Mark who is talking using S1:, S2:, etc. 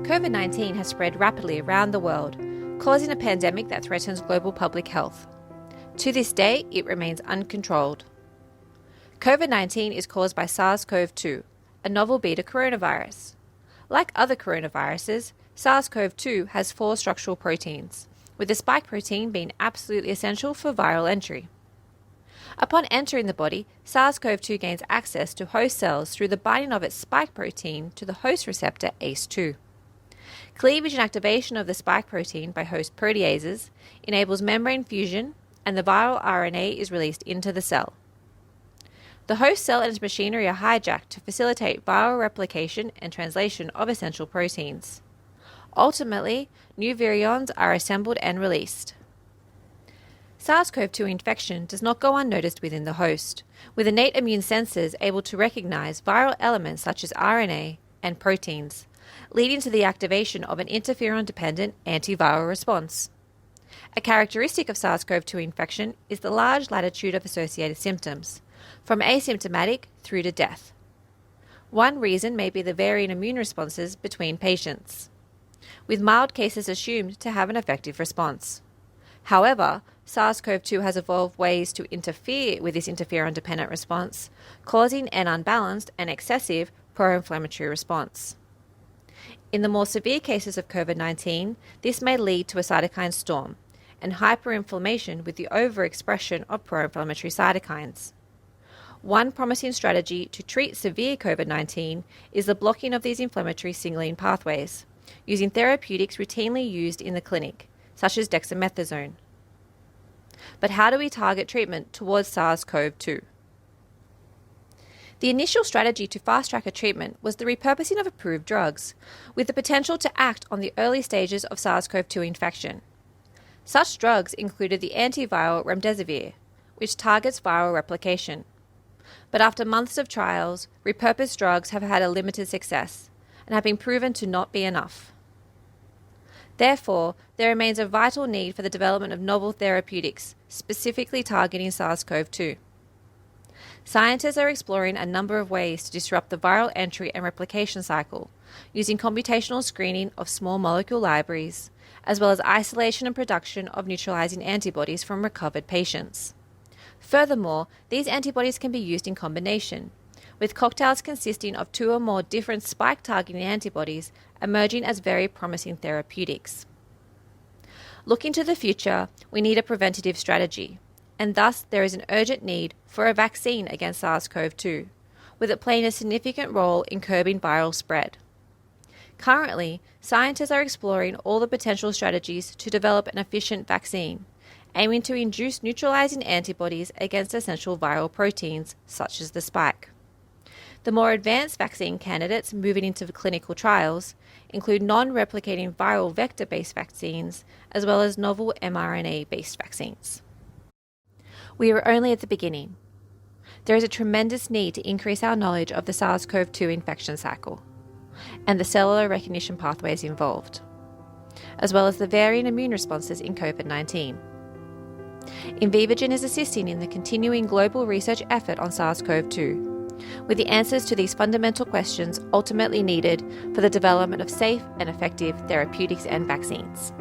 S1: COVID-19 has spread rapidly around the world, causing a pandemic that threatens global public health. To this day, it remains uncontrolled. COVID-19 is caused by SARS-CoV-2, a novel beta coronavirus. Like other coronaviruses, SARS-CoV-2 has 4 structural proteins, with the spike protein being absolutely essential for viral entry. Upon entering the body, SARS-CoV-2 gains access to host cells through the binding of its spike protein to the host receptor ACE2. Cleavage and activation of the spike protein by host proteases enables membrane fusion, and the viral RNA is released into the cell. The host cell and its machinery are hijacked to facilitate viral replication and translation of essential proteins. Ultimately, new virions are assembled and released. SARS-CoV-2 infection does not go unnoticed within the host, with innate immune sensors able to recognize viral elements such as RNA and proteins, leading to the activation of an interferon-dependent antiviral response. A characteristic of SARS-CoV-2 infection is the large latitude of associated symptoms, from asymptomatic through to death. One reason may be the varying immune responses between patients, with mild cases assumed to have an effective response. However, SARS-CoV-2 has evolved ways to interfere with this interferon-dependent response, causing an unbalanced and excessive pro-inflammatory response. In the more severe cases of COVID-19, this may lead to a cytokine storm and hyperinflammation with the overexpression of pro-inflammatory cytokines. One promising strategy to treat severe COVID-19 is the blocking of these inflammatory signaling pathways, using therapeutics routinely used in the clinic, such as dexamethasone. But how do we target treatment towards SARS-CoV-2? The initial strategy to fast-track a treatment was the repurposing of approved drugs, with the potential to act on the early stages of SARS-CoV-2 infection. Such drugs included the antiviral remdesivir, which targets viral replication. But after months of trials, repurposed drugs have had a limited success and have been proven to not be enough. Therefore, there remains a vital need for the development of novel therapeutics, specifically targeting SARS-CoV-2. Scientists are exploring a number of ways to disrupt the viral entry and replication cycle, using computational screening of small molecule libraries, as well as isolation and production of neutralizing antibodies from recovered patients. Furthermore, these antibodies can be used in combination, with cocktails consisting of 2 or more different spike-targeting antibodies emerging as very promising therapeutics. Looking to the future, we need a preventative strategy, and thus there is an urgent need for a vaccine against SARS-CoV-2, with it playing a significant role in curbing viral spread. Currently, scientists are exploring all the potential strategies to develop an efficient vaccine, aiming to induce neutralizing antibodies against essential viral proteins such as the spike. The more advanced vaccine candidates moving into clinical trials include non-replicating viral vector-based vaccines as well as novel mRNA-based vaccines. We are only at the beginning. There is a tremendous need to increase our knowledge of the SARS-CoV-2 infection cycle and the cellular recognition pathways involved, as well as the varying immune responses in COVID-19. Invivogen is assisting in the continuing global research effort on SARS-CoV-2, with the answers to these fundamental questions ultimately needed for the development of safe and effective therapeutics and vaccines.